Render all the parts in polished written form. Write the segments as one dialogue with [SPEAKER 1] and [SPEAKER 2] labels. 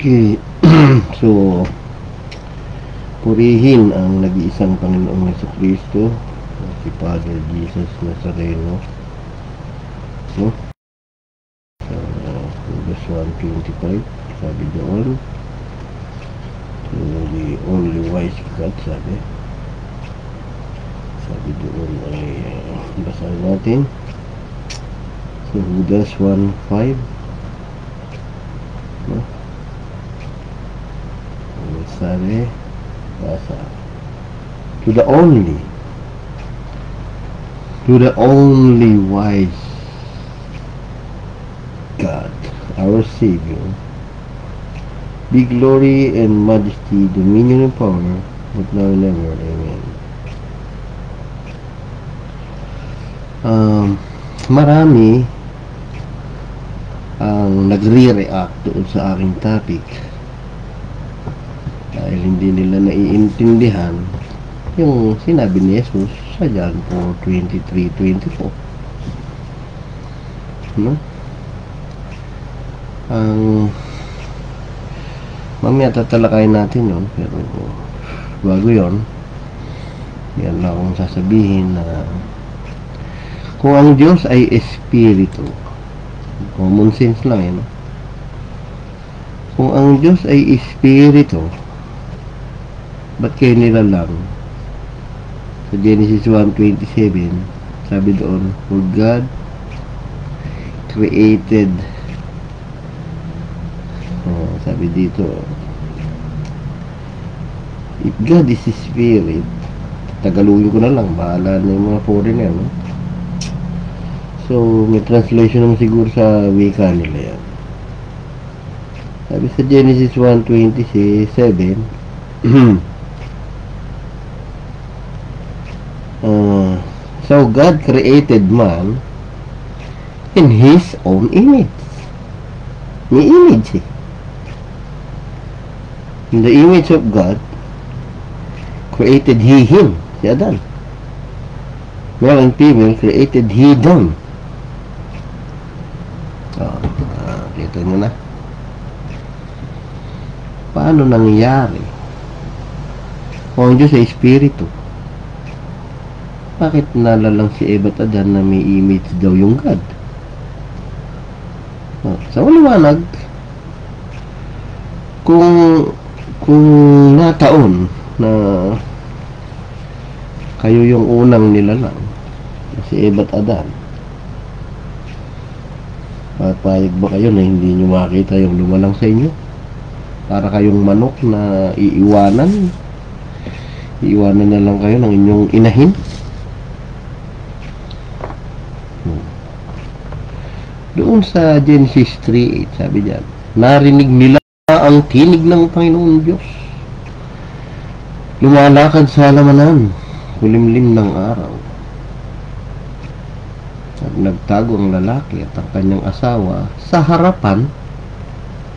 [SPEAKER 1] Okay. So, purihin ang nag-iisang Panginoong Jesucristo, si Father Jesus Nazareno. No? Verse 125, sabi doon, the only wise God, sabi doon ay basahin natin. So, Judas 1:5, no? Sabi, basa, to the only wise God, our Savior, be glory and majesty, dominion and power, but now and ever. Amen. Marami ang nagre-react doon sa aking topic dahil hindi nila naiintindihan yung sinabi ni Jesus sa John 4:23-24, no? Mamaya tatalakayin natin yun, pero bago yun, yan lang akong sasabihin na kung ang Diyos ay Espiritu, common sense lang yan, no? Kung ang Diyos ay Espiritu, ba't kayo nilalang? Sa Genesis 1:27, sabi doon, for God created, sabi dito, if God is Spirit, tagalogin ko na lang, bahala na yung mga foreigner, no? So, may translation naman siguro sa wika nila yan. Sabi sa Genesis 1:27, so God created man in His own image. May image eh. In the image of God created He him, si Adan. Male and female created He them. Kita nyo na. Paano nangyari? Kung ang Diyos ay Espiritu, bakit nalalang si Eva at Adan na may image daw yung God? Sa maliwanag, kung nataon na kayo yung unang nilalang, si Eva at Adan, papayag ba kayo na hindi nyo makita yung lumalang sa inyo? Para kayong manok na iiwanan na lang kayo ng inyong inahin? Doon sa Genesis 3:8, sabi diyan, narinig nila ang tinig ng Panginoong Diyos, lumalakad sa halamanan, kulimlim ng araw. At nagtago ang lalaki at ang kanyang asawa sa harapan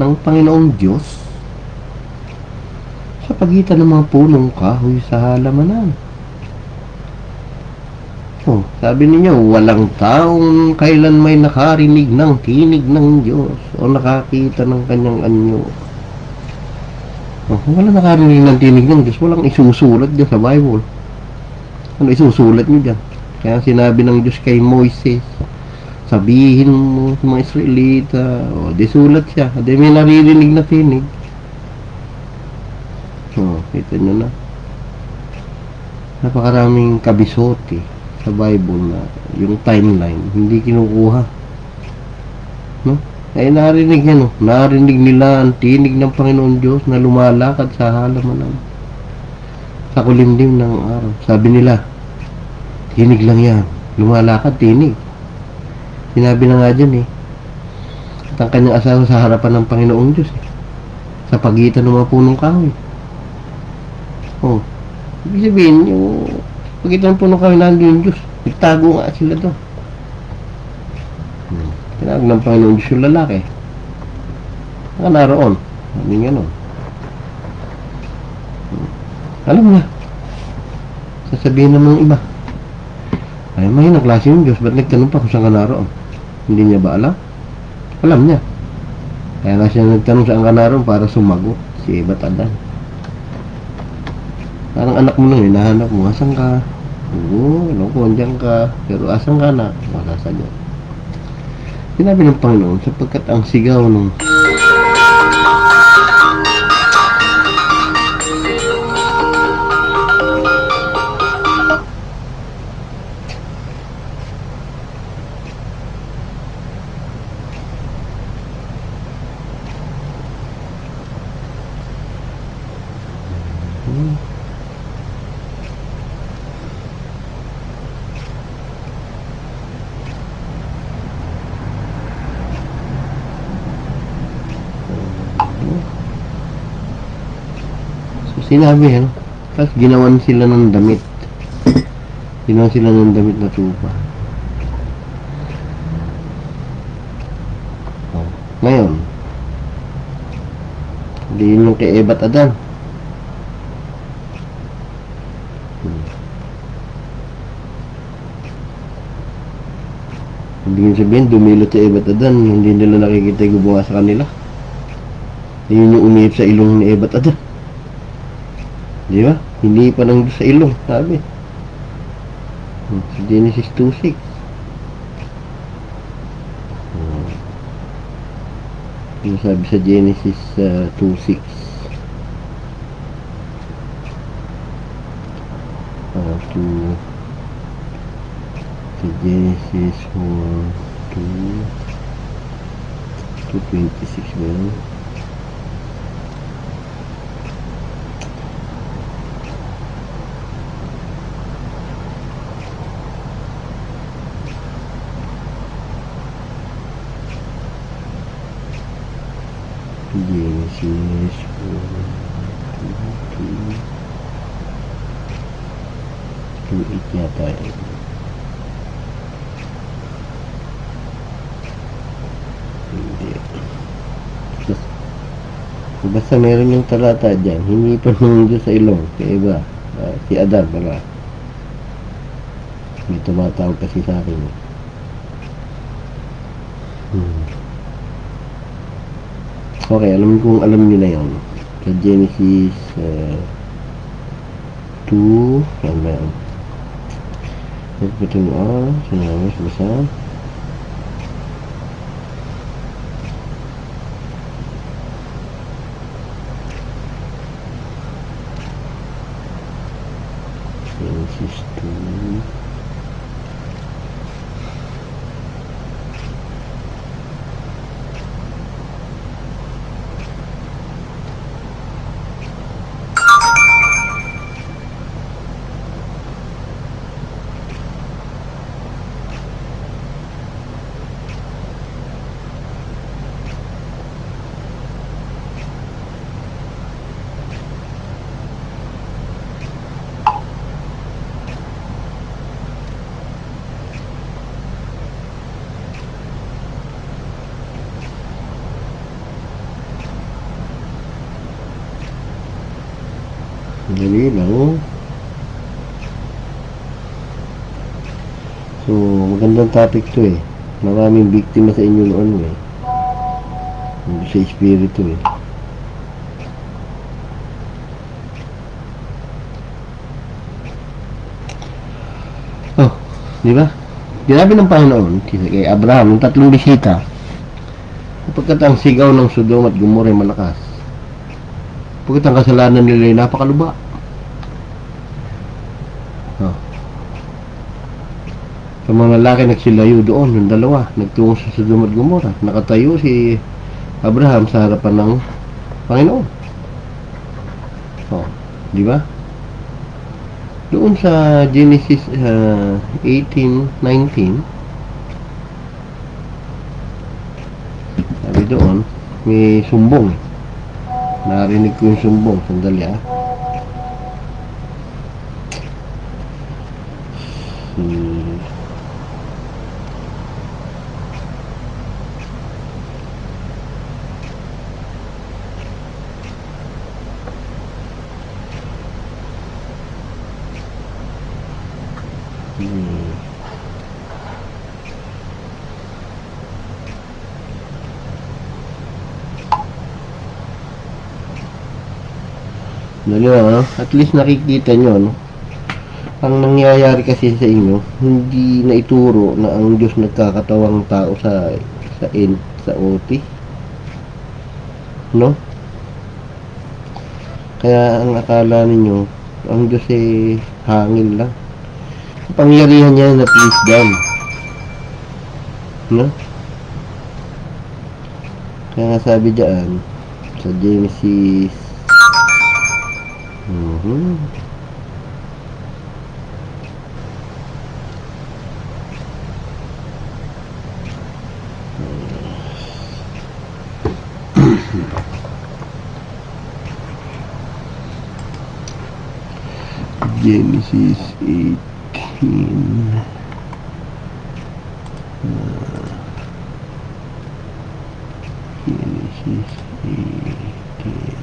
[SPEAKER 1] ng Panginoong Diyos sa pagitan ng mga punong kahoy sa halamanan. Sabi ninyo, walang taong kailan may nakarinig ng tinig ng Diyos o nakakita ng kanyang anyo. Walang nakarinig ng tinig ng Diyos, walang isusulat dyan sa Bible. Ano isusulat nyo dyan? Kaya sinabi ng Diyos kay Moises, sabihin mo sa mga Israelita, o disulat siya, di may naririnig na tinig. Kita nyo na. Napakaraming kabisote sa Bible na yung timeline hindi kinukuha, no? Ay narinig yan, no? Narinig nila ang tinig ng Panginoon Diyos na lumalakad sa halamanan sa kulimlim ng araw. Sabi nila, tinig lang yan, lumalakad, tinig. Sinabi na nga dyan at ang kanyang asawa sa harapan ng Panginoong Diyos sa pagitan ng mga punong kahoy. Ibig sabihin yung pagitan po nung kami nandun yung Diyos. Nagtago nga sila doon. Tinawag ng Panginoon Diyos yung lalaki. Naroon. Sabi nga nun. Alam na. Sasabihin naman ng iba. Ay, mahina klase yung Diyos. Ba't nagtanong pa kung saan ka naroon? Hindi niya ba alam? Alam niya. Kaya nga siya nagtanong saan ka naroon para sumagot. Si Ebat Adan. Parang anak mo lang, hinahanap mo. Asan ka? Oo, ano ko, andyan ka. Pero asan ka na? Wala sagot. Sinabi ng Panginoon, sapagkat ang sigaw ng sinabi, ano? Tapos ginawan sila ng damit. Ginawan sila ng damit na tupa. Oh. Ngayon, hindi yun yung kay Ebat Adan. Hindi yung sabihin, dumilot si Ebat Adan, hindi nila nakikita yung gumawa sa kanila. Yun yung umihip sa ilong ni Ebat Adan. Di ba? Hindi pa lang sa ilong, sabi. Sa Genesis 2:6. Yung sabi sa Genesis 2:6. Sa Genesis 2:26 ba yun? Genesis 2:8 yata yun. Hindi. Basta meron yung talata dyan, hindi pa nung doon sa ilong, kaya iba, si Adan pala. May tumatawag kasi sa akin. Okay, alam nila yun. Sa Genesis 2, yan ba yun? Ito mo, sinabi, basta. Genesis 2. Dali lang. So, magandang topic to eh. Maraming biktima sa inyo noon eh. Sa espiritu eh. Oh, di ba? Sinabi ng Panginoon kay Abraham, yung 3 bisita, sapagkat ang sigaw ng Sodom at Gomorrah ay malakas. Sapagkat ang kasalanan nila ay napakaluba. Oh. Sa mga lalaki nagsilayo doon, yung dalawa, nagtungo sa Sodom at Gomorrah. Nakatayo si Abraham sa harapan ng Panginoon. Oh, di ba? Doon sa Genesis 18:19, sabi doon, may sumbong. Narinig ko yung sumbong. Sandali ah. Dali lang, ano? At least nakikita nyo, ano? Ang nangyayari kasi sa inyo, hindi na ituro na ang Diyos nagkakatawang tao sa OT, no? Kaya ang akala ninyo, ang Diyos ay hangin lang. Pangyarihan niya na please them, no? Kaya nga sabi dyan sa Genesis Genesis 18 Genesis 18.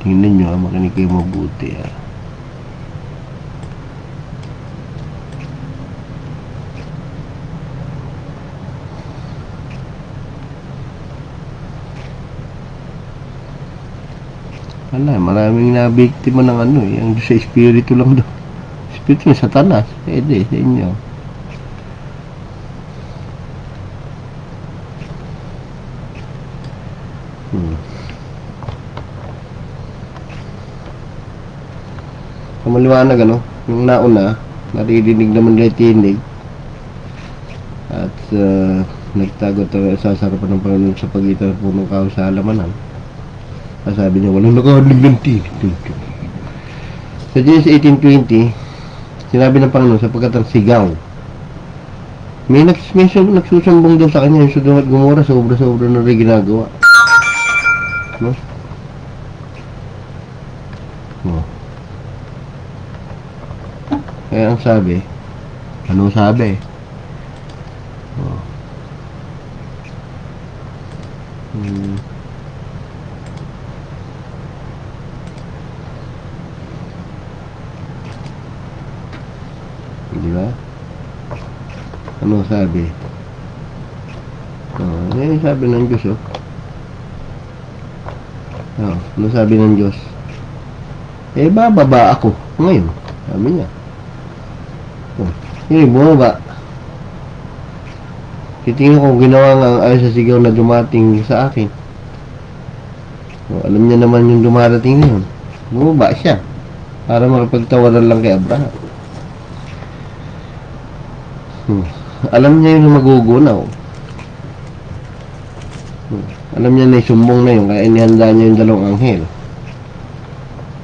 [SPEAKER 1] Tingnan nyo, makinig kayo mabuti, maraming nabiktima ng ang Diyos sa Espiritu lang daw. Espiritu ng Satanas. Pwede, sa inyo. Maliwanag, yung nauna, naririnig naman nila tinig at nagtago sa sarapan ng Panginoon sa pagitan ng punong kahoy sa halamanan. Sabi niya, walang nakahadlig ng tinig. Sa Genesis 18:20, sinabi ng Panginoon sapagkat ang sigaw. May nagsusambong daw sa kanya yung Sodom at Gomora, sobra-sobra na rin ginagawa. No? No. Kaya ang sabi, anong sabi? Diba? Ano sabi? Ano sabi ng Diyos, ano sabi ng Diyos? Bababa ako ngayon, sabi niya. Hindi bumaba. Titingnan ko ginawa nga ayon sa sigaw na dumating sa akin. Alam niya naman yung dumarating na yun. Bumaba siya para makapagtawaran lang kay Abraham. Alam niya yung magugunaw. Alam niya na yung sumbong na yun, kaya inihanda niya yung dalawang anghel.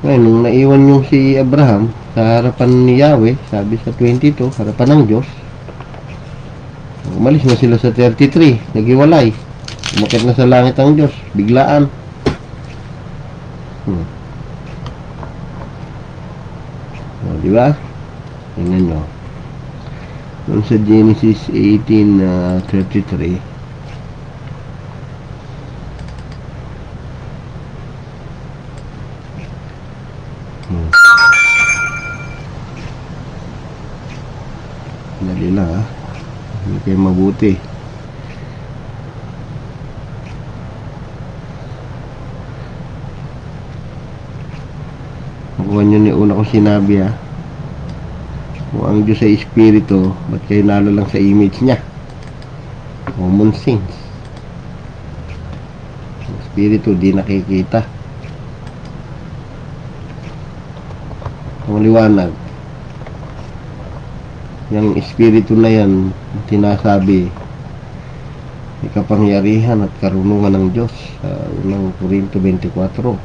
[SPEAKER 1] Ngayon, nung naiwan yung si Abraham sa harapan ni Yahweh, sabi sa 22, harapan ng Diyos, umalis na sila sa 33, naghiwalay. Umakit na sa langit ang Diyos, biglaan. Diba? Tingnan nyo. Nung sa Genesis 18:33, dali lang hindi kayo mabuti. Makuha nyo ni una kong sinabi, kung ang Diyos ay Espiritu, ba't kayo nalo lang sa image niya? Common sense. Ang Espiritu di nakikita. Ang liwanag, yung Espiritu na yan, tinasabi may kapangyarihan at karunungan ng Diyos sa unang Korinto 24.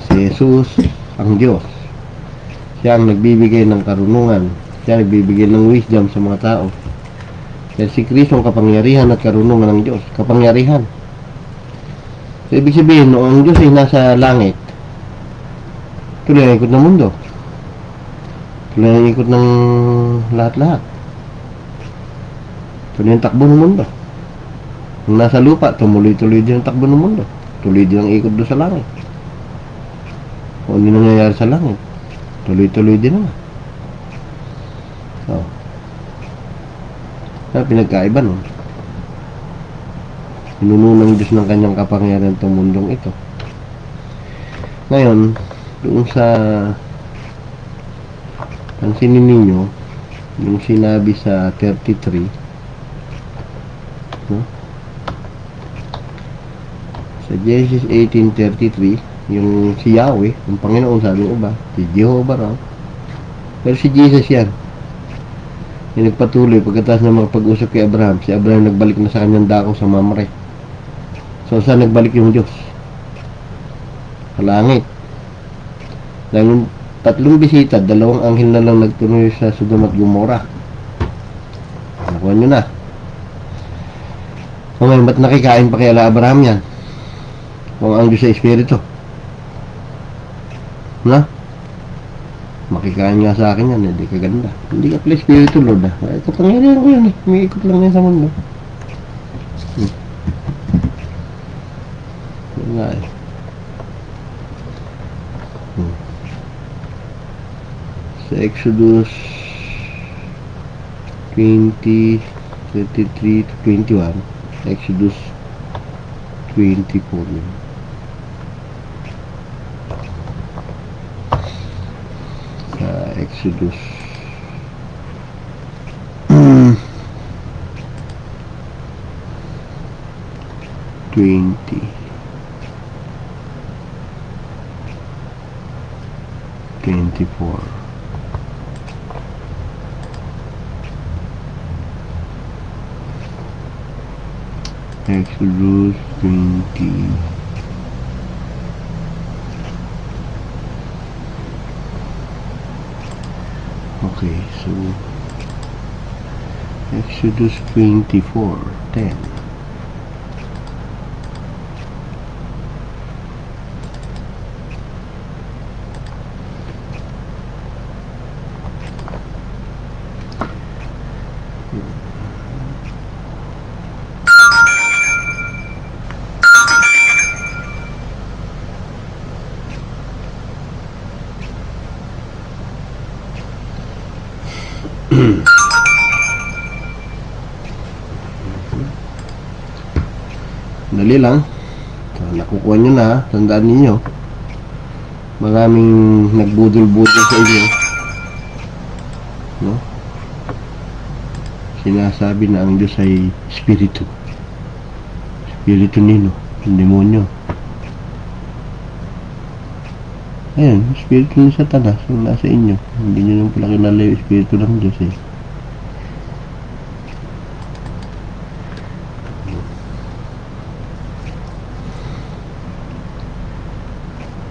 [SPEAKER 1] Si Jesus ang Diyos, siya ang nagbibigay ng karunungan, siya ang nagbibigay ng wisdom sa mga tao. Dahil si Kristo ang kapangyarihan at karunungan ng Diyos. Kapangyarihan, so ibig sabihin, noong ang Diyos ay nasa langit, tuloy ang ikot ng mundo, tuloy ang ikot ng lahat-lahat, tuloy ang takbo ng mundo. Kung nasa lupa, tumuloy-tuloy din ang takbo ng mundo, tuloy din ang ikot doon sa langit. Kung ano nangyayari sa langit, tuloy-tuloy din naman. Kaya pinagkaiba nun. Pinuno ng Diyos ng kanyang kapangyarihan itong mundong ito. Ngayon, doon sa pansinin ninyo yung sinabi sa 33, no? Sa Genesis 18:33, yung si Yahweh, yung Panginoon, sabi ng iba, si Jehovah raw. Pero si Jesus yan. Yung nagpatuloy pagkatapos ng mga pag-usap kay Abraham. Si Abraham nagbalik na sa kanyang dako sa Mamre. So, saan nagbalik yung Diyos? Sa langit. Dahil yung tatlong bisita, 2 anghel na lang nagtuloy sa Sodom at Gomorrah. Nakuha nyo na. So, ngayon, ba't nakikain pa kay Abraham yan? Kung ang Diyos sa Espiritu. Na? Makikain nga sa akin yan, hindi kaganda. Hindi ka pala Espiritu, Lord. Ito pangyarihan ko yan eh. May ikot lang yan sa mundo. Yan nga eh. Sa Exodus 20:33-21, Exodus 24 yun. Sa Exodus 20:24. Exodus 20. Okay, so Exodus 24:10. Dali lang. So, nakukuha nyo na. Tandaan ninyo. Maraming nagbudol-budol sa inyo. No? Sinasabi na ang Diyos ay Espiritu. Espiritu nino. Demonyo. Ayan. Espiritu ni Satanas. Yung nasa inyo. Hindi nyo nang pala kinala yung Espiritu ng Diyos eh.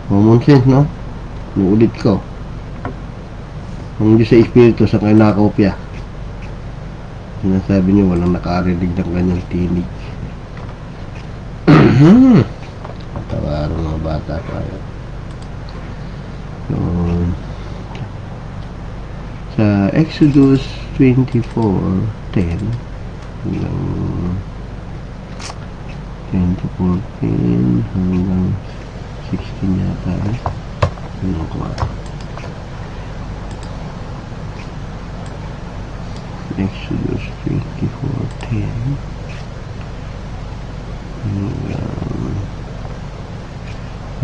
[SPEAKER 1] Common sense, no? Nuulit ko. Ang Diyos sa Espiritu sa kayo nakopya. Sinasabi niyo walang nakarinig ng kanyang tinig. Tawaran mga bata pa yun. So, sa Exodus 24:10 hanggang 10-14 hanggang 16 yata eh. Ano ko Exodus 24:10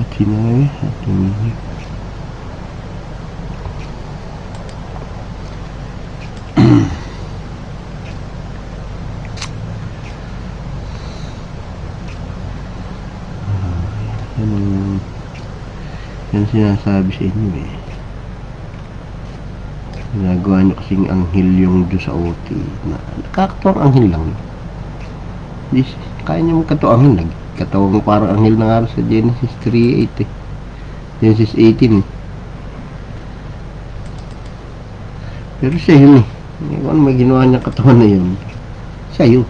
[SPEAKER 1] at sinabi at tumingin yan sinasabi sa inyo eh. Ginagawa nyo kasing anghel yung Diyos sa OT na nakakatuwang anghel lang. Kaya nyo magkatuwang anghel. Nagkatawang parang anghel na nga sa Genesis 3:8 eh. Genesis 18 eh. Pero siya yun eh. Kung may ginawa niya katawan na yun, siya yun.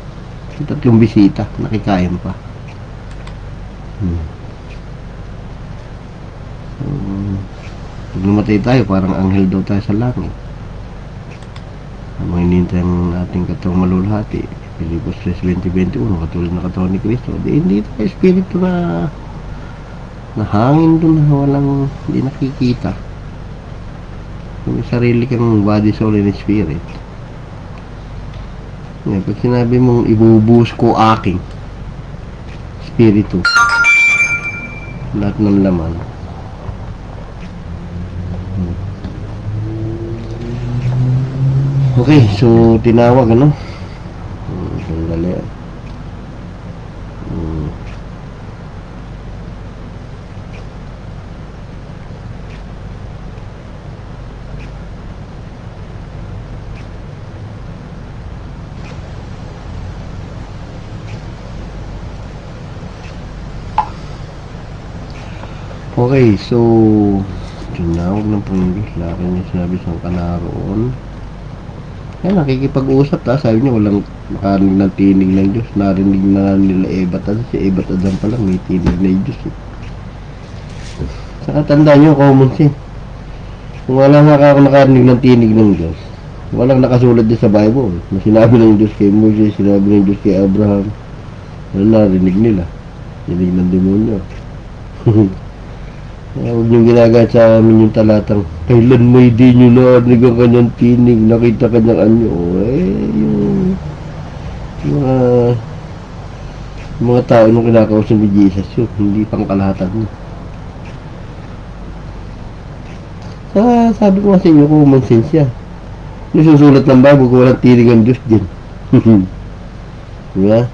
[SPEAKER 1] Yung tatlong bisita, nakikain pa. Pag namatay tayo, parang anghel daw tayo sa langit. Ang hinintay ang ating katawang malulhati. Pilipos 3:20-21, katulad na katawan ni Kristo. Hindi tayo espiritu na hangin doon na walang hindi nakikita. May sarili kang body, soul, and spirit. Yan, pag sinabi mong ibubuhos ko aking espiritu, lahat ng laman, Okay, so tinawag ano? Sandali. Okay, so tinawag ng Panginoon. Laki niya sinabi sa kanaroon. Yan, nakikipag-usap ta. Sabi niya walang makarinig ng tinig ng Diyos. Narinig na nila Ebat Adan. Si Ebat Adan pa lang may tinig na Diyos eh. Saka tandaan niyo, common sense. Kung wala nakarinig ng tinig ng Diyos, walang nakasulat din sa Bible. Na sinabi ng Diyos kay Moses, sinabi ng Diyos kay Abraham. Wala narinig nila. Tinig ng demonyo. Kaya huwag niyong ginagawa sa amin yung talatang kailan mo hindi nyo narinig ang kanyang tinig, nakita kanyang anyo. Yung mga tao nung kinakausap ni Jesus yun, hindi pang kalahatan mo. Sabi ko nga sa inyo, common sense yan. Nasusulat ng Bible kung walang tinig ang Diyos din. Diba?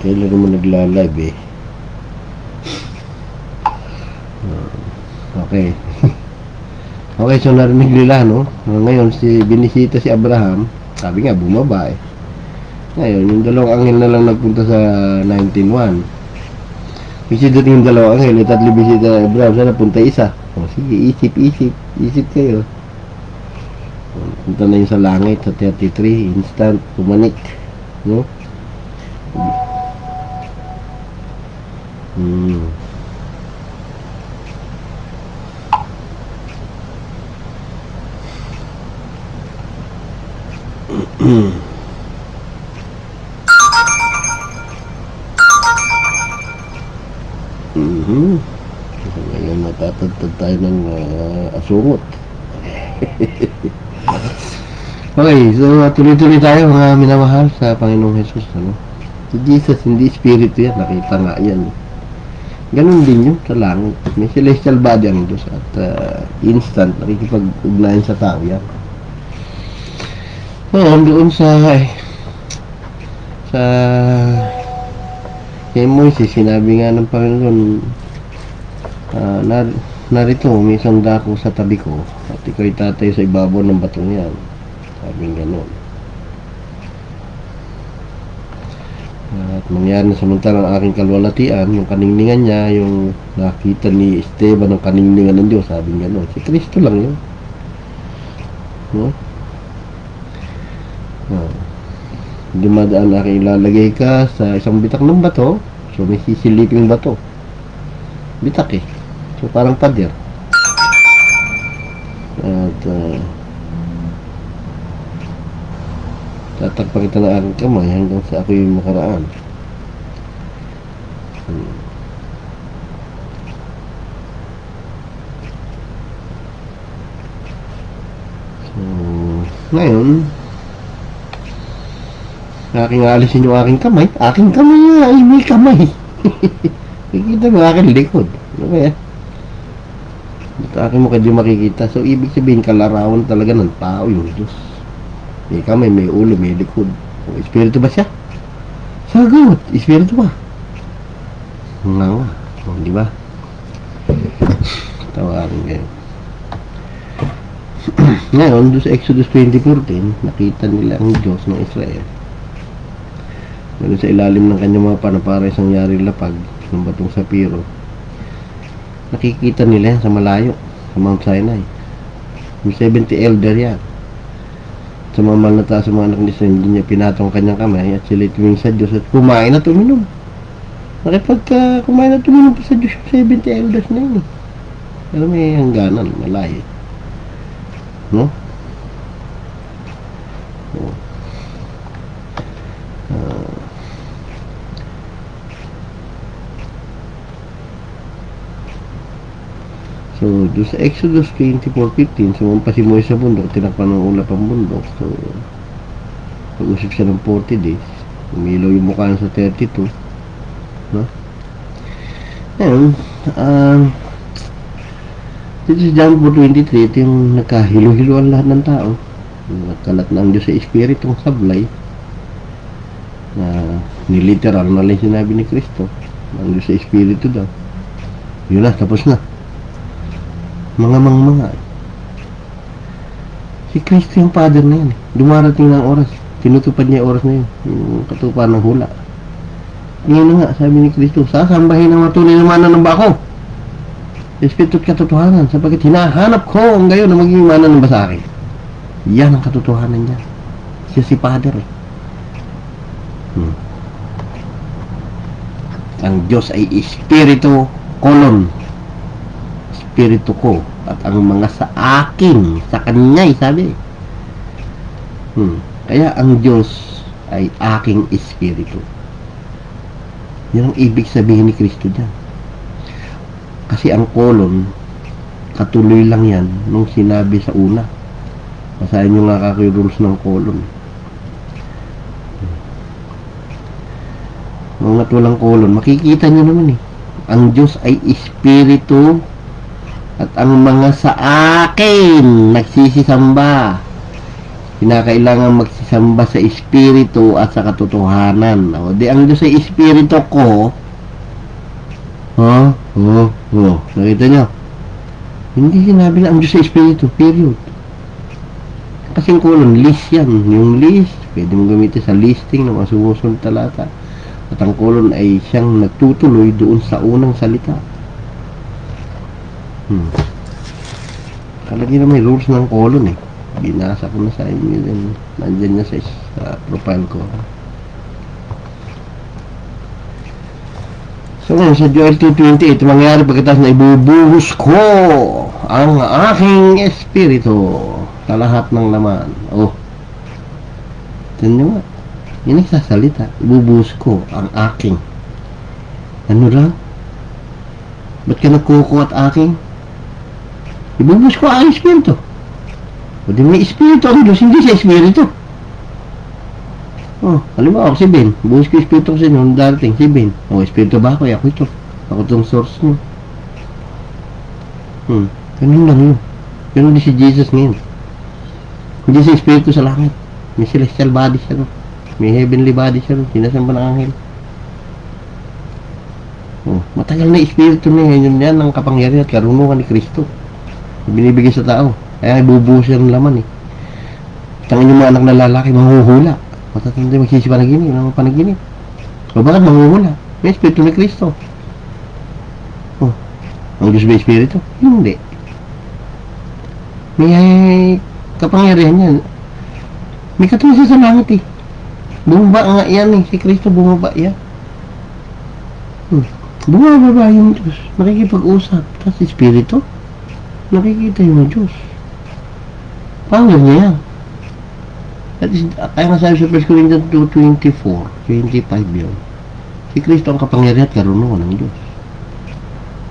[SPEAKER 1] Kailan naman nagla-live eh. Okay. Okay, so narinig nila, no? Ngayon, binisita si Abraham. Sabi nga, bumaba eh. Ngayon, yung dalawang anghel na lang nagpunta sa 19:1. Kasi doon yung dalawang anghel, tatlo bisita Abraham, sana punta isa. O sige, isip kayo. Punta na yung sa langit sa 33, instant, pumanik. No? Ngayon matatagtag tayo ng asungot. Okay, so tuloy-tuloy tayo mga minamahal sa Panginoong Jesus, ano? Si Jesus, hindi spirito yan, nakita nga yan. Ganun din yun sa langit. May celestial body ang Diyos at instant nakikipag-ugnayan sa tao yan. Ngayon, doon sa kay Moises, sinabi nga ng Panginoon, narito, may isang dako sa tabi ko at ikaw'y tatayo sa ibabaw ng batong yan. Sabing gano'n. At mangyari na samantalang aking kalwalatian, yung kaningningan niya, yung nakita ni Esteban ng kaningningan ng Diyos, sabing gano'n. Si Kristo lang yun. No? Hindi madaan aking ilalagay ka sa isang bitak ng bato, so may sisiliping bato. Bitak eh. So parang pader. At tatakpan kita ng aking kamay hanggang sa ako yung makaraan. So ngayon, aking alisin yung aking kamay. Aking kamay nga, ay may kamay. Nakikita mo aking likod. Ano kaya? Ito aking mukha di makikita. So ibig sabihin kalarawan talaga ng tao yung Diyos. May kamay, may ulo, may likod. O, espiritu ba siya? Sagot, espiritu ba? Nga. O, di ba? Tawarin kayo. Ngayon, doon sa Exodus 20:14, nakita nila ang Diyos ng Israel. Ngayon sa ilalim ng kanyang mga panaparay isang yari lapag ng batong sapiro. Nakikita nila yan sa malayo, sa Mount Sinai. Yung 70 elder yan. Sa mga malnata sa mga anak ni Israel, hindi niya pinatong kanyang kamay at sila tumingin sa Diyos at kumain at uminom. Nakipagka kumain at uminom pa sa Diyos yung 70 elders na yun. Pero may hangganan, malayo. No? So, doon sa Exodus 24:15, sumampa si Moises sa bundok, tinakpan ng ulap ang bundok. So, pag-usap siya ng 40 days. Umilaw yung mukha niya sa 32. No? Ayun, dito sa John 4:23, ito yung nagkahilo-hilo ang lahat ng tao. Nagkalat na ang Diyos sa Espiritong sablay na niliteral na lang sinabi ni Kristo. Ang Diyos sa Espiritu daw. Yun na, tapos na. Mga. Si Kristo yung Father na yan. Dumarating na ang oras. Tinutupad niya oras na yun. Yung katupan ng hula. Ngayon na nga, sabi ni Kristo, sasambahin ang matunay na mananamba ko. Espiritu at katotohanan, sapagkat hinahanap ko ang gayon na maging mananamba sa akin. Yan ang katotohanan niya. Siya si Father eh. Ang Diyos ay Espiritu kolon. Espiritu ko. At ang mga sa akin, sa Kanya'y sabi. Kaya ang Diyos ay aking Espiritu. Yan ang ibig sabihin ni Kristo dyan. Kasi ang kolon, katuloy lang yan nung sinabi sa una. Basahin nyo nga rules ng kolon. Mga walang kolon, makikita nyo naman eh. Ang Diyos ay Espiritu at ang mga sa akin nagsisisamba. Kinakailangan magsisamba sa Espiritu at sa katotohanan. O, di ang Diyos ay Espiritu ko. Nakita nyo? Hindi sinabi na ang Diyos ay Espiritu, period. Kasing kolon, list yan. Yung list, pwede mong gamitin sa listing ng mga sumusunod talata. At ang kolon ay siyang nagtutuloy doon sa unang salita. Kalagi na may rules ng kolon eh. Binasa ko na sa inyo din. Nandyan niya sa profile ko. So ngayon, sa Joel 2:20, ito mangyari pagkatapos na ibubuhos ko ang aking espiritu sa lahat ng laman. Tignan nyo nga. Yan ang sasalita. Ibubuhos ko ang aking. Ano lang? Ba't ka nagkuko at aking? Ibubuhos ko ang espiritu. O di may espiritu ang Diyos, hindi sa espiritu. Halimbawa ako si Ben. Buhos ko espiritu ko sa inyo, darating si Ben. Espiritu ba ako? Ako ito. Ako itong source nyo. Ganun lang yun. Ganun din si Jesus ngayon. Hindi sa espiritu sa langit. May celestial body siya. May heavenly body siya. Sinasamba ng anghel. Matagal na espiritu na yun. Yan ang kapangyarihan at karunungan ni Kristo. Binibigay sa tao. Kaya ibubuhos siya ng laman eh. Tangin yung mga anak na lalaki, mahuhula. Matatanda magsisi panaginip, naman panaginip. O bakit mahuhula? May espiritu ni Kristo. Ang Diyos ba espiritu? Hindi. May kapangyarihan yan. May katulad siya sa langit eh. Bumaba nga yan eh. Si Kristo bumaba yan. Bumaba yung Diyos. Nakikipag-usap. Tapos espiritu. Nakikita yung Diyos. Power niya yan. Kaya nga sabi sa 1 Corinthians 2:24, 25 yun. Si Kristo ang kapangyarihan at karunungan ng Diyos.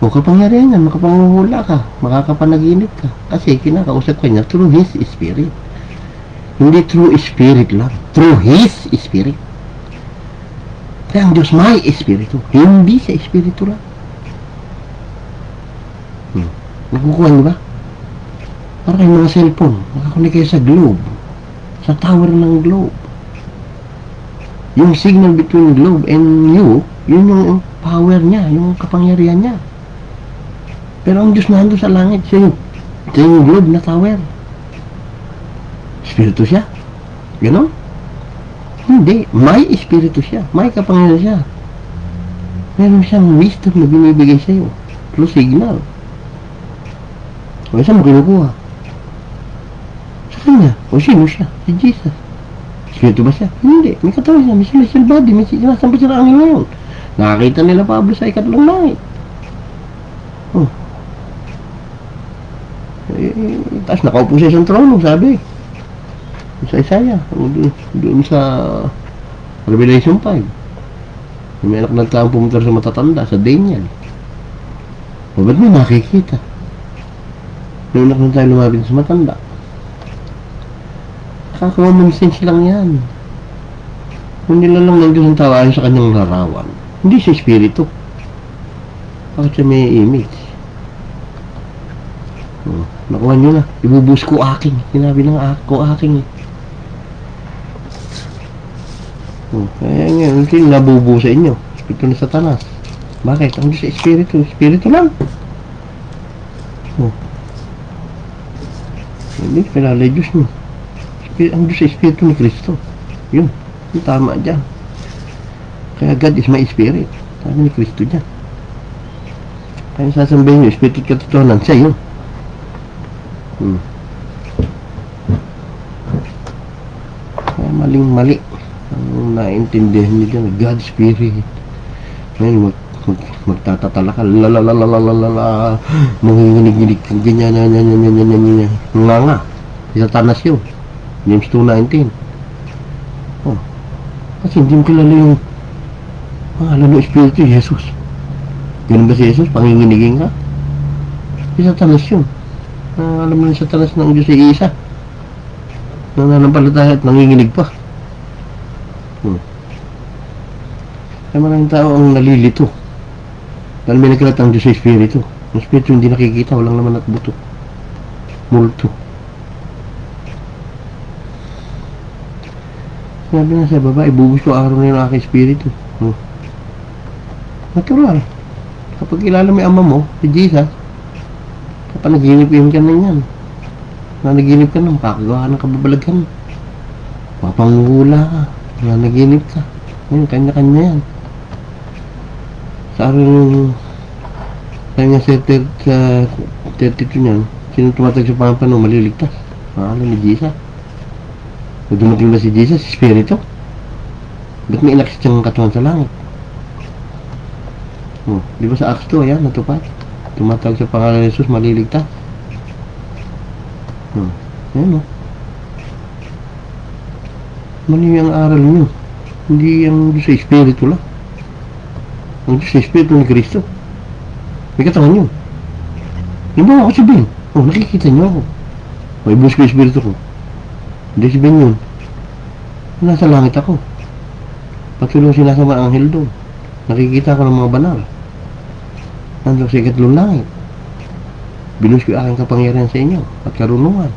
[SPEAKER 1] O kapangyarihan yan, makapanguhula ka, makakapanaginip ka. Kasi kinakausap ka niya through His Spirit. Hindi through Spirit lang, through His Spirit. Kaya ang Diyos may Espiritu, hindi sa Espiritu lang. Nakukuha niyo ba? Para kayong mga cellphone, nakakunik kayo sa globe, sa tower ng globe. Yung signal between globe and you, yun yung power niya, yung kapangyarihan niya. Pero ang Diyos nandun sa langit, siya yung globe na tower. Espiritu siya? Ganon? Hindi, may espiritu siya, may kapangyarihan siya. Meron siyang wisdom na binibigay sa'yo through signal. O saan mo kinukuha? Sa kanya. O sino siya? Si Jesus. Espiritu ba siya? Hindi. May katawan siya. May celestial body. May sinasamba siya ng angel ngayon. Nakakita nila Pablo sa ikatlong langit. Tapos nakaupo siya sa trono, sabi. Sa Isaiah. Doon sa Revelation 5. May anak ng taong pumunta sa matatanda, sa Daniel. O ba't may nakikita? Noon na tayo lumapit sa matanda. Common sense lang yan. Kung nila lang ng Diyos ang tawaan sa kanyang larawan, hindi sa espiritu. Bakit siya may image? Nakuha nyo na. Ibubus ko aking. Sinabi ng ako aking. Kaya nga, hindi nabubuo sa inyo. Espiritu na Satanas. Bakit? Ang Diyos sa espiritu. Espiritu lang. Hindi, pinalay Diyos nyo. Ang Diyos sa espiritu ni Kristo. Yun. Yung tama dyan. Kaya God is my spirit. Sabi ni Kristo dyan. Kaya sasambahin nyo, espiritu katotohanan. Siya yun. Kaya maling-mali. Ang naintindihan nyo dyan, God spirit. Ngayon, magtatatala ka, lalalalalala, manginginig-ginig kang ganyan, nga. Satanas yun. James 2:19. Kasi hindi mo kilala yung pangalan ng Espiritu, Jesus. Ganun ba si Jesus? Panginginigin ka? Si Satanas yun. Alam mo yung Satanas ng Diyos ay isa. Nananampalataya at nanginginig pa. Kaya maraming tao ang nalilito. Dahil may nagkalat ang Diyos sa Espiritu. Ang Espiritu hindi nakikita, walang laman at buto. Multo. Sabi na sa baba, ibubus ko araw na yung aking Espiritu. Natural. Kapag kilala mo yung ama mo, si Jesus, kapag naginip-im ka na yan, naginip ka na, makakagawa ng kababalaghan. Papanghula ka, naginip ka. Ngayon, kanya-kanya yan. Sa araw ng kanya sa 32 niyan, sino tumatag sa pampano, maliligtas. Pangalan ni Jesus. Kung dumating ba si Jesus, Espiritu? Ba't may inakit siyang katawan sa langit? Di ba sa Acts 2, ayan, natupad. Tumatawag sa pangalan ni Jesus, maliligtas. Ayan, mali ang aral nyo. Hindi ang Diyos sa Espiritu lang. Ang Diyos sa Espiritu ni Kristo. May katawan nyo. Hindi mo ako sabihin. Nakikita nyo ako. May bus ko yung Espiritu ko. Hindi sabihin yun. Nasa langit ako. Patuloy sinasama ang anghel doon. Nakikita ko ng mga banal. Nandun sa ikatlong langit. Binus ko aking kapangyarihan sa inyo at karunungan.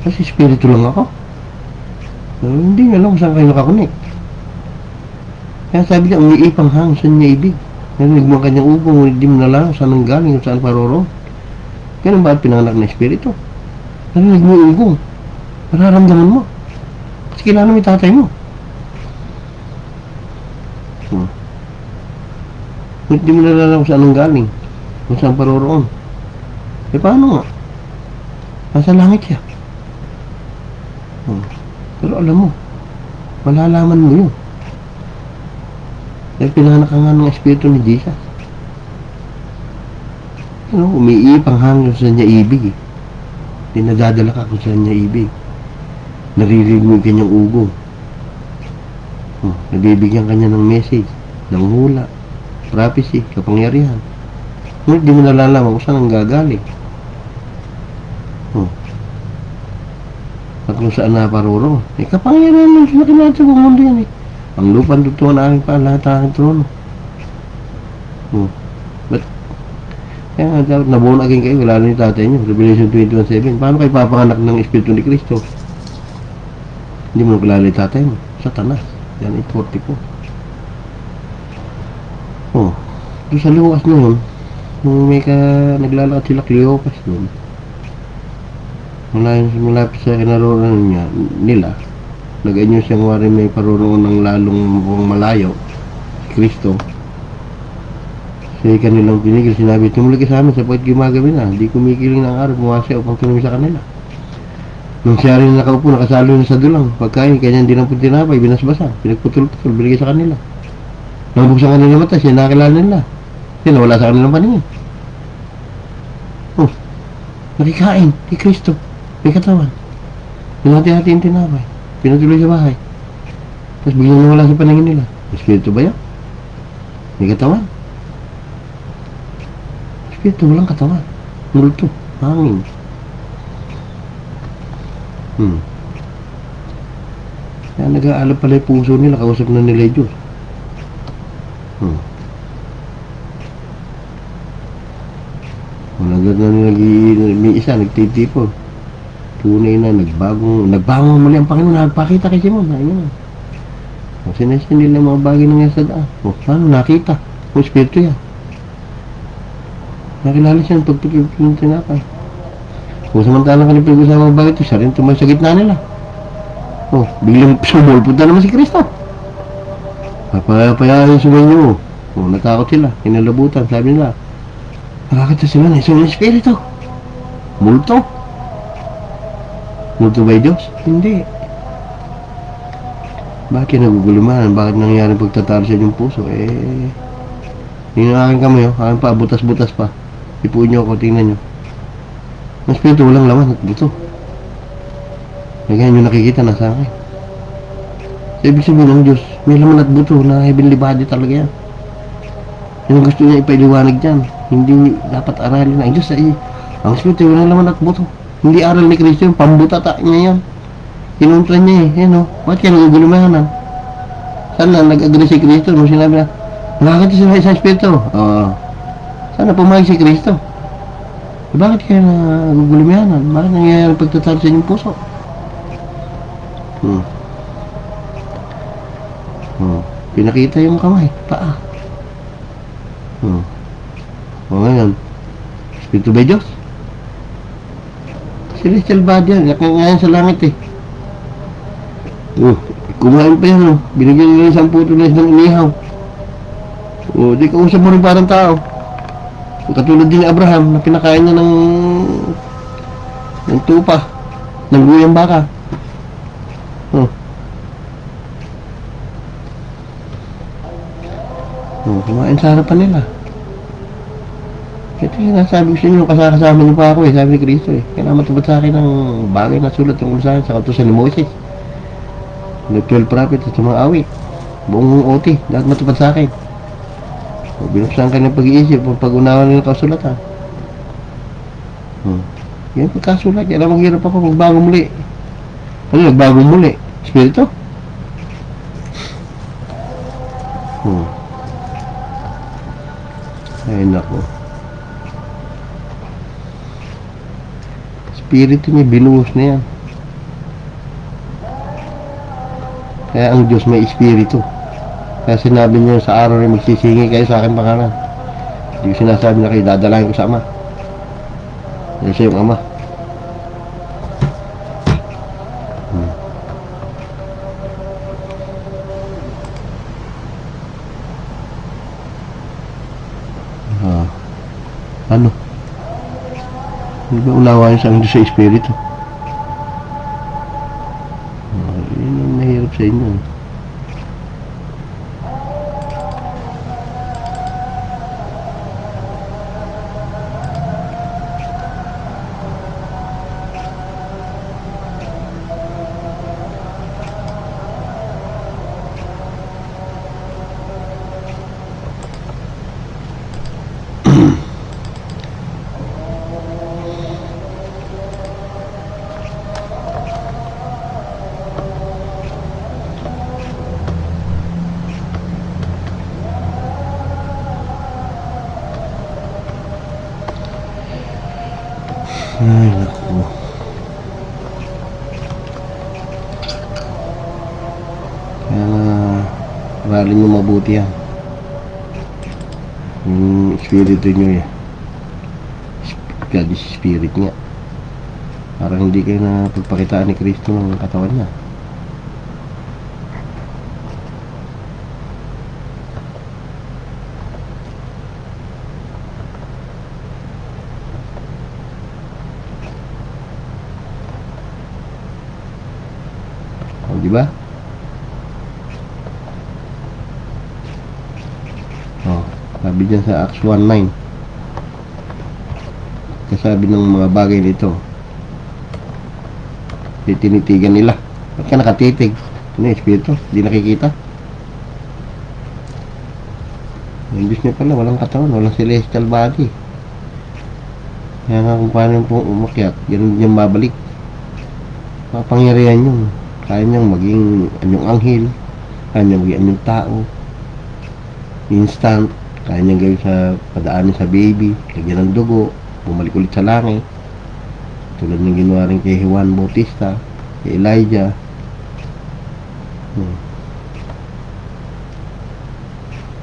[SPEAKER 1] Kasi Espiritu lang ako. Hindi nga lang kung saan kayo nakakonek. Kaya sabi niya, umiipang hang, saan niya ibig. Narinig mo ang kanyang upo, ngunit di mo nalang saan ang galing, saan paroro. Ganun ba at pinanganak na Espiritu? Narinig mo yung ugong. Mararamdaman mo. Kasi kilala mo yung tatay mo. Ngunit di mo nalang kung saan ang galing, kung saan paroroon. Paano nga? Nasa langit siya. Pero alam mo, malalaman mo yun. Dahil pinanganak ka nga ng Espiritu ni Jesus. Umiipang hanggang sa niya ibig. Dinadadala ka kung saan niya ibig. Naririnig mo yung kanyang ugo. Nabibigyan kanya ng message, ng hula, prophecy, kapangyarihan. Ngunit di mo nalalaman kung saan ang gagaling. At kung saan naparuro. Kapangyarihan lang siya kinahit sa buong mundo yan . Ang lupa tutuan na aking pa, lahat na aking trono. But, kaya nga dapat nabuo na aking kayo, lalo ni tatay nyo, Revelation 21:7. Paano kayo papanganak ng Espiritu ni Kristo? Hindi mo kilala yung tatay mo. Satanas. Yan 8:44. Doon sa Lucas noon, nung may naglalakad sila Cleopas noon, mula sa kinaroonan nila, nag-anyo siyang wari may paroroon ng lalong malayo, si Kristo. Sa kanilang pinigil, sinabi, tumulig ka sa amin sapagkat gumagabi na, hindi kumikiling ng araw, buwasya upang tumuli sa kanila. Nung siya rin nakaupo, nakasalo na sa dulang, pagkain, kanya hindi ng tinapay, binasbasa, pinagputol-putol, binigay sa kanila. Nang buksan kanila mata, siya nakakilala nila. Siya nawala sa kanilang paningin. Nakikain, kay Kristo, may katawan. Pinati-hati yung tinapay. Pinatuloy sa bahay. Tapos biglang nawala sa paningin nila. Espiritu ba yan? May katawan. Espiritu walang katawan. Multo. Hangin. Hmm. Kaya nag-aalap pala yung puso nila, kausap na nila yung Diyos. Hmm. Walang gano'n may isa, nagtitipon. Tunay na, nagbagong muli ang Panginoon, nagpakita kay Simon. Ayun na. Sinasin nila mga bagay nangyari sa daan. Paano nakita? Kung espiritu yan. Nakilala siya ng pagpipil ng tinapay. Kung samantalang kanil pag-usama mga bagay ito, siya rin tumay sa gitna nila. Biglang sumulpunta naman si Kristo. Papayayin sumayin nyo. Natakot sila, kinalabutan, sabi nila. Nakakita sila na isang espiritu. Multo. Multo ba Diyos? Hindi. Bakit naguguluman? Bakit nangyari pagtatalo sa inyong puso? Yun ang aking kamay, aking pa, butas-butas pa. Ipuin nyo ako, tingnan nyo. Ang espiritu walang laman at buto. Kaya nyo nakikita na sa akin. So, ibig sabihin ng Diyos, may laman at buto na heavenly body talaga yan. Yung gusto niya ipailiwanag dyan, hindi dapat aralin ng Diyos ay ang espiritu walang laman at buto. Hindi aral ni Kristo yung pambutata niya yan. Kinuntra niya yan bakit kaya nagugulumahanan? Sana nag-agree si Kristo nung sinabi na nakakita sila isang espiritu. Sana pumayag si Kristo. Bakit kaya nagugulumahanan? Bakit nangyayari pagtatalo sa inyong puso? Pinakita yung kamay, paa. Ngayon, espiritu ba Diyos? Celestial body yan, ngayon sa langit kumain pa yan binigyan nila isang putulis ng inihaw. Di kausap mo rin parang tao. Katulad din ni Abraham na pinakain niya ng tupa, ng guyang baka. Kumain sa harapan nila. Ito yung nasabi ko sa inyo, kasama niyo pa ako sabi ni Kristo kailangan matupad sa akin ng bagay na sulat tungkol sa akin sa kautusan ni Moses, the 12 prophets at mga awit, buong OT, dapat matupad sa akin. Binuksan ka ng pag-iisip o pag-unawa nila kasulatan. Yan pagkasulat, yan ang maghirap ako magbago muli. Ano nagbago muli? Espiritu? Ay nako, espiritu niya binuhos na yan. Kaya ang Diyos may espiritu. Kaya sinabi niya sa araw na magsisingi kayo sa akin pangalan. Hindi ko sinasabi na kayo dadalahin ko sa Ama. Dahil siya yung Ama. Ano? Hindi ba unawain sa Diyos sa espiritu? Yun ang mahirap sa inyo. Ay, naku. Kaya aralin nyo mabuti yan. Yung espiritu nyo God is spirit nga. Parang hindi kayo na pagpakitaan ni Kristo ng katawan niya. Diba? Sabi dyan sa Acts 1:9, kasabi ng mga bagay nito, tinitigan nila. Ba't ka nakatitig? Ano yung espiritu? Di nakikita. Yung Diyos niya pala, walang katawan, walang celestial body. Kaya nga kung paano yung umakyat, yan yung mabalik. Kapangyarihan yun. Kaya niyang maging anyong anghel, kaya niyang maging anyong tao. Instant, kaya niyang gawin sa padaanin sa baby, lagyan ng dugo, bumalik ulit sa langit. Tulad ng ginawa rin kay Juan Bautista, kay Elijah.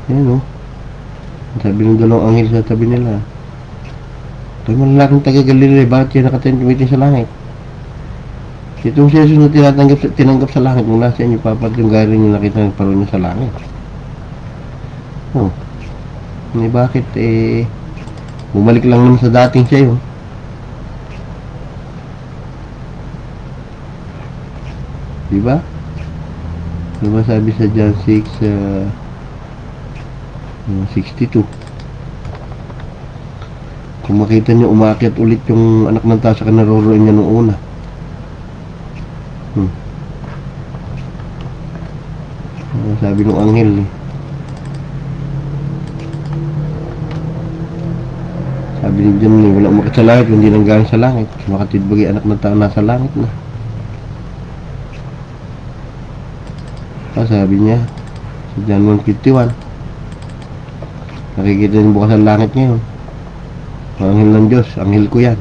[SPEAKER 1] Ayan o. Sabi ng dalawang anghel sa tabi nila. Ito yung malalaking taga Galilea, bakit yan nakatimitin sa langit? Itong Jesus na tinanggap sa langit, mula sa inyo papat yung galing yung nakita ng paroon niya sa langit. Bakit bumalik lang naman sa dating siya yun. Diba? Diba sabi sa John 6:62, kung makita niyo umakyat ulit yung anak ng tao sa kanaroroon niya nung una. Sabi ng anghel sabi ni John wala umakyat sa langit kundi nang galing sa langit, makatidbagi anak ng tao nasa langit na. Sabi niya sa John 1:51, nakikita niyo bukas ang langit ngayon, ang anghel ng Diyos, anghel ko yan.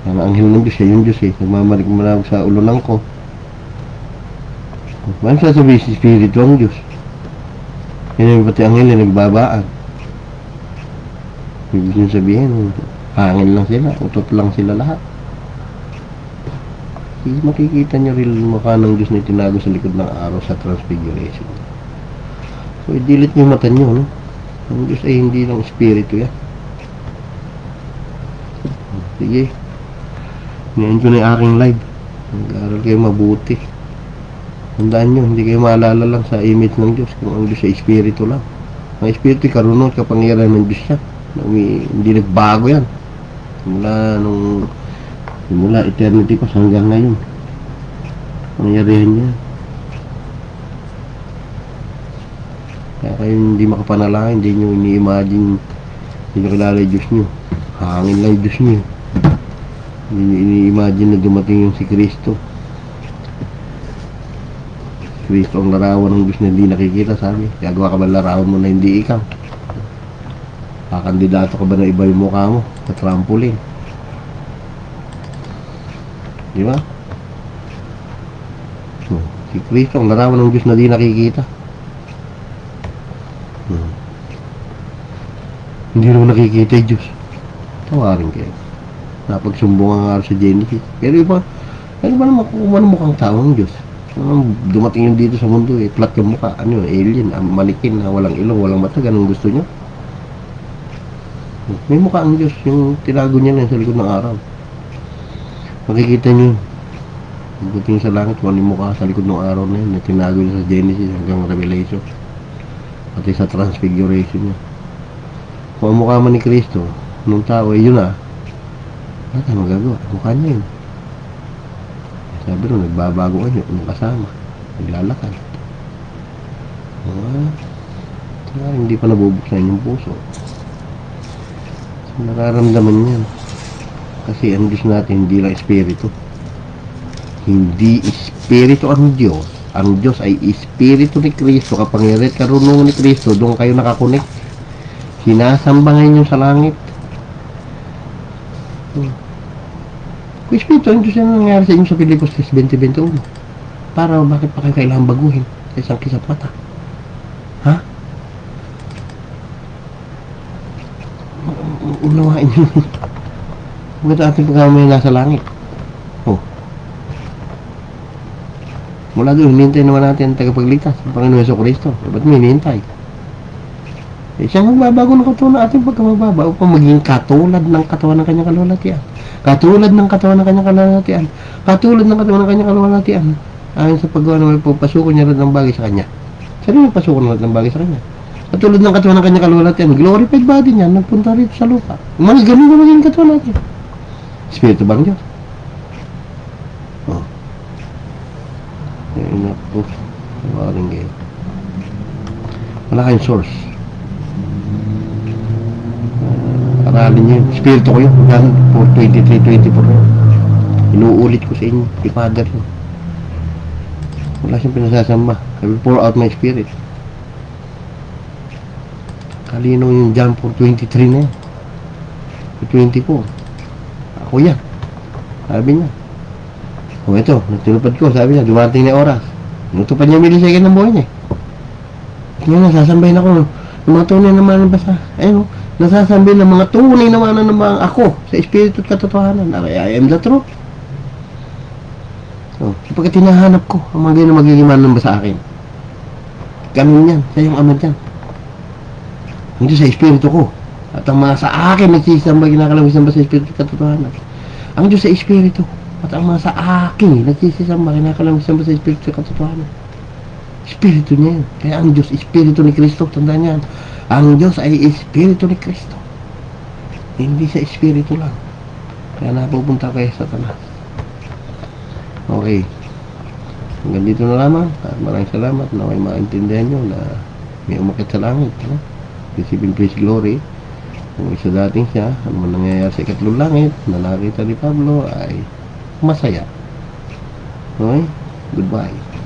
[SPEAKER 1] Ang anghel ng Diyos, siya yung Diyos nagmamalik sa ulunan ko. Paano sasabihin si Espiritu ang Diyos? Yan yung pati anghel nagbabaan. Ibig nyo sabihin, hangin lang sila, utot lang sila lahat. Makikita nyo rin mukha ng Diyos na itinago sa likod ng araw sa Transfiguration. So, i-delete nyo mata nyo, no? Ang Diyos ay hindi lang Espiritu yan. Sige. Ngayon ko na yung aking live. Mag-aaral kayo mabuti. Tandaan nyo, hindi kayo maalala lang sa image ng Diyos kung ang Diyos ay Espiritu lang. Ang Espiritu, karunong kapangyarihan ng Diyos siya. Hindi nagbago yan. Mula eternity pa hanggang ngayon. Pangyarihan niya. Kaya kayo hindi makapanalangin, hindi nyo ini-imagine, hindi nyo kilala yung Diyos nyo. Hangin lang yung Diyos nyo. Hindi nyo ini-imagine na dumating yung si Kristo. Kristo ang larawan ng Diyos na hindi nakikita, sabi. Gagawa ka ba larawan mo na hindi ikaw? Kakandidato ka ba na iba yung mukha mo sa trampoline? Di ba? Si Kristo ang larawan ng Diyos na hindi nakikita. Hindi naman nakikita yung Diyos. Tawarin kayo. Napagsumbong ang araw sa Genesis. Pero iba, ano ba naman kung ano mukhang tao ng Diyos? Dumating yun dito sa mundo flat yung mukha, alien, manikin na walang ilong, walang mata, ganun gusto nyo. May mukha ang Diyos, yung tinago niya na sa likod ng araw. Makikita nyo, buting sa langit, kung ano yung mukha sa likod ng araw na yun, na tinago niya sa Genesis hanggang Revelation, pati sa Transfiguration niya. Kung ang mukha man ni Kristo, nung tao, yun na, wala tayo magagawa, mukha niya yun. Sabi rin, nagbabago kayo, yung kasama, naglalakad. Hindi pa nabubuksan yung puso. So, nararamdaman niyan. Kasi ang Diyos natin, hindi lang Espiritu. Hindi Espiritu ang Diyos. Ang Diyos ay Espiritu ni Kristo. Kapangyarihan at karunungan ni Kristo, doon kayo nakakonek. Sinasamba ngayon yung sa langit. Kung Espiritu ang Diyos yan nangyari sa inyo sa Pilipos 20:21, para bakit pa kayo kailangan baguhin sa isang kisap mata? Ha? Unawain nyo. Bakit ating pagkamay nasa langit? Mula doon, hinihintay naman natin ang tagapagligtas, ang Panginoon Jesucristo. Ba't may hinihintay? Siya magbabago ng katawan ng ating pagkamababa upang maging katulad ng katawan ng kanyang kalwalhatian. Katulad ng katawan ng kanyang kalwalhatian. Katulad ng katawan ng kanyang kalwalhatian. Ayon sa paggawa ng pagpasuko niya rin ng bagay sa kanya. Saan yung pasuko ng ng bagay sa kanya? Katulad ng katawan ng kanyang kalwalhatian. Glorified body niya, nagpunta rito sa lupa. Mas ganun na maging katawan natin. Espiritu bang Diyos? Ayun ako. Waring kayo. Wala kayong source. Aralin nyo yun. Espiritu ko yun. Yan, 23-24 yun. Inuulit ko sa inyo, si Father ko. Wala siyang pinasasamba. I will pour out my spirit. Kalino yung John 4:23 na yan. 24. Ako yan. Sabi niya. O ito, natulupad ko. Sabi niya, dumating na oras. Natupad niya milisecond ng buhay niya. Ngayon, nasasambay na ako ng mga tunay na mananambasa. Ayun, nasasambay ng mga tunay na mananambang ako sa espiritu at katotohanan. I am the truth. So, sapagkat hinahanap ko ang mga ganyan na magiging mananambasa sa akin. Ganun yan. Siya yung ama dyan. Hindi sa espiritu ko. At ang mga sa akin nagsisamba, kinakalawisamba sa espiritu at katotohanan. Ang Diyos sa espiritu. At ang mga sa akin nagsisamba, kinakalawisamba sa espiritu at katotohanan. Espiritu niya yun. Kaya ang Diyos, espiritu ni Kristo. Tandaan niyan. Ang Diyos ay espiritu ni Kristo. Hindi sa espiritu lang. Kaya napupunta kayo sa Satanas. Okay. Hanggang dito na lamang. Maraming salamat na may maintindihan nyo na may umakit sa langit. No? Isipin praise glory. Kung isa dating siya, ano man nangyayari sa ikatlong langit na nakita ni Pablo ay masaya. Okay? Goodbye.